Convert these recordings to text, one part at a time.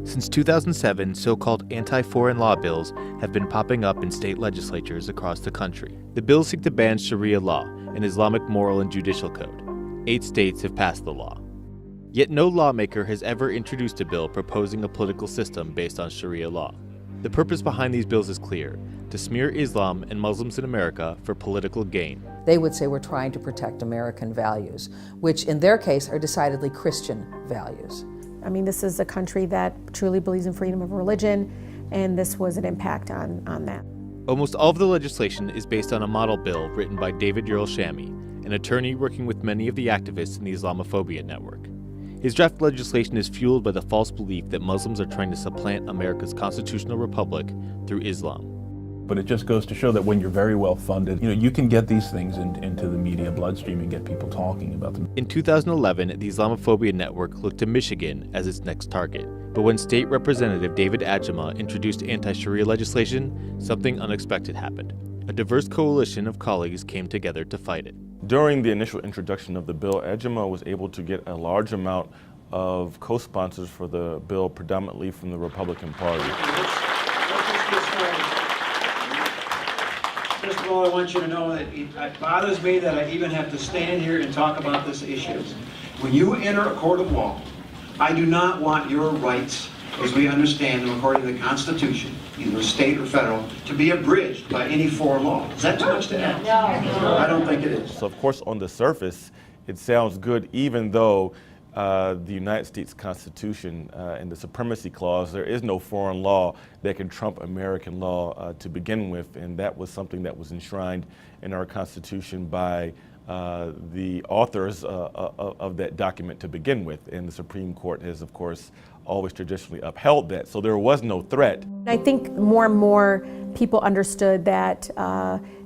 Since 2007, so-called anti-foreign law bills have been popping up in state legislatures across the country. The bills seek to ban sharia law, an Islamic moral and judicial code. 8 states have passed the law. Yet no lawmaker has ever introduced a bill proposing a political system based on sharia law. The purpose behind these bills is clear: to smear Islam and Muslims in America for political gain. They would say we're trying to protect American values, which in their case are decidedly Christian values. I mean, this is a country that truly believes in freedom of religion, and this was an impact on that. Almost all of the legislation is based on a model bill written by David Shami, an attorney working with many of the activists in the Islamophobia network. His draft legislation is fueled by the false belief that Muslims are trying to supplant America's constitutional republic through Islam. But it just goes to show that when you're very well funded, you can get these things into the media bloodstream and get people talking about them. In 2011, the Islamophobia network looked to Michigan as its next target. But when State Representative David Adjama introduced anti-Sharia legislation, something unexpected happened. A diverse coalition of colleagues came together to fight it. During the initial introduction of the bill, Adjama was able to get a large amount of co-sponsors for the bill, predominantly from the Republican Party. First of all, I want you to know that it bothers me that I even have to stand here and talk about this issue. When you enter a court of law, I do not want your rights, as we understand them according to the Constitution, either state or federal, to be abridged by any foreign law. Is that too much to ask? No. I don't think it is. So of course, on the surface, it sounds good, even though the United States Constitution and the Supremacy Clause, there is no foreign law that can trump American law to begin with, and that was something that was enshrined in our Constitution by the authors of that document to begin with, and the Supreme Court has, of course, always traditionally upheld that, so there was no threat. I think more and more people understood that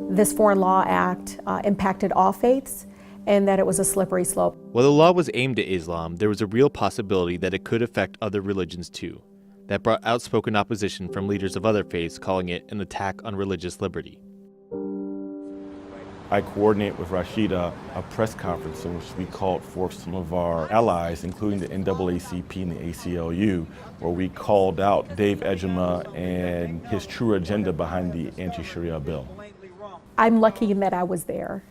this Foreign Law Act impacted all faiths, and that it was a slippery slope. While the law was aimed at Islam, there was a real possibility that it could affect other religions too. That brought outspoken opposition from leaders of other faiths, calling it an attack on religious liberty. I coordinate with Rashida a press conference in which we called forth some of our allies, including the NAACP and the ACLU, where we called out Dave Adjama and his true agenda behind the anti-Sharia bill. I'm lucky in that I was there.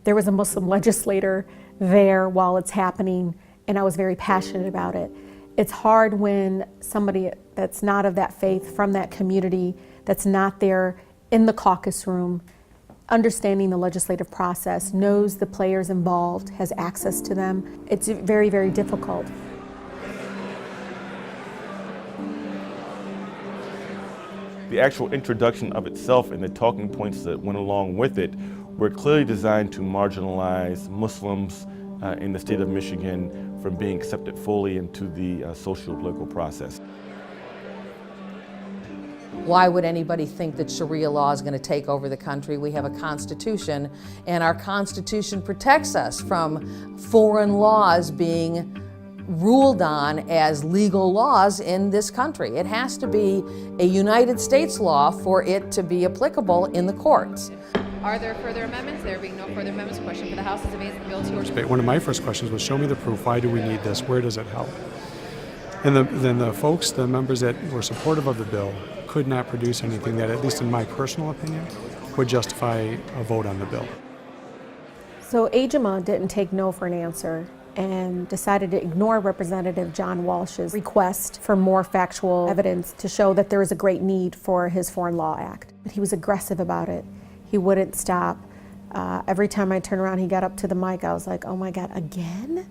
There was a Muslim legislator there while it's happening, and I was very passionate about it. It's hard when somebody that's not of that faith, from that community, that's not there in the caucus room, understanding the legislative process, knows the players involved, has access to them. It's very, very difficult. The actual introduction of itself and the talking points that went along with it were clearly designed to marginalize Muslims in the state of Michigan from being accepted fully into the socio-political process. Why would anybody think that Sharia law is going to take over the country? We have a Constitution, and our Constitution protects us from foreign laws being ruled on as legal laws in this country. It has to be a United States law for it to be applicable in the courts. Are there further amendments? There being no further amendments, question for the House is advanced the bill to... One of my first questions was, show me the proof. Why do we need this? Where does it help? And then the members that were supportive of the bill could not produce anything that, at least in my personal opinion, would justify a vote on the bill. So Adjama didn't take no for an answer and decided to ignore Representative John Walsh's request for more factual evidence to show that there is a great need for his Foreign Law Act. But he was aggressive about it. He wouldn't stop. Every time I turned around, he got up to the mic. I was like, oh my God, again?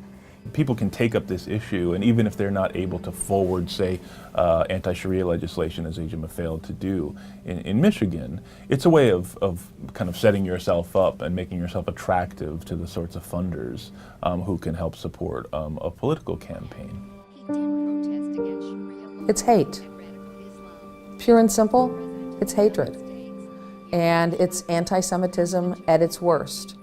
People can take up this issue, and even if they're not able to forward, say, anti-Sharia legislation, as Adjama failed to do in Michigan, it's a way of kind of setting yourself up and making yourself attractive to the sorts of funders who can help support a political campaign. It's hate. Pure and simple, it's hatred. And it's anti-Semitism at its worst.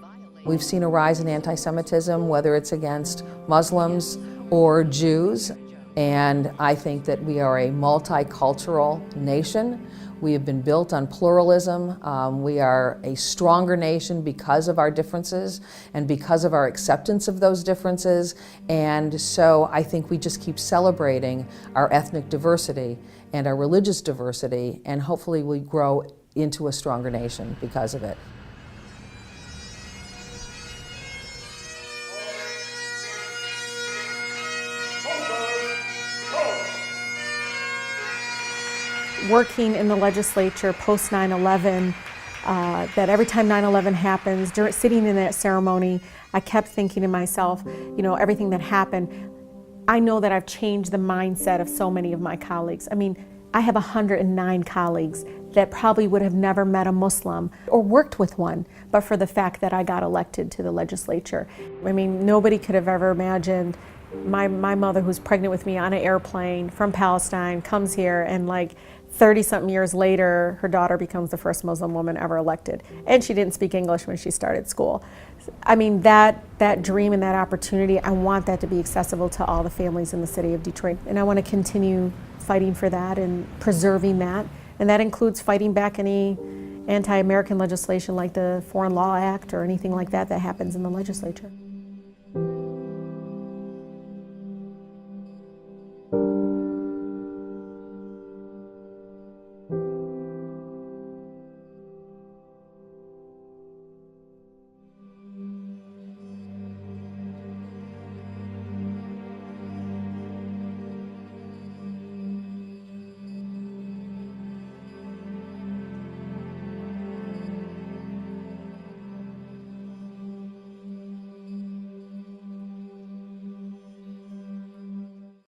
We've seen a rise in anti-Semitism, whether it's against Muslims or Jews. And I think that we are a multicultural nation. We have been built on pluralism. We are a stronger nation because of our differences and because of our acceptance of those differences. And so I think we just keep celebrating our ethnic diversity and our religious diversity, and hopefully we grow into a stronger nation because of it. Working in the legislature post 9/11, that every time 9/11 happens, sitting in that ceremony, I kept thinking to myself, you know, everything that happened, I know that I've changed the mindset of so many of my colleagues. I mean, I have 109 colleagues that probably would have never met a Muslim or worked with one, but for the fact that I got elected to the legislature. I mean, nobody could have ever imagined my mother, who's pregnant with me on an airplane from Palestine, comes here, and like 30-something years later, her daughter becomes the first Muslim woman ever elected. And she didn't speak English when she started school. I mean, that dream and that opportunity, I want that to be accessible to all the families in the city of Detroit. And I want to continue fighting for that and preserving that. And that includes fighting back any anti-American legislation like the Foreign Law Act or anything like that that happens in the legislature.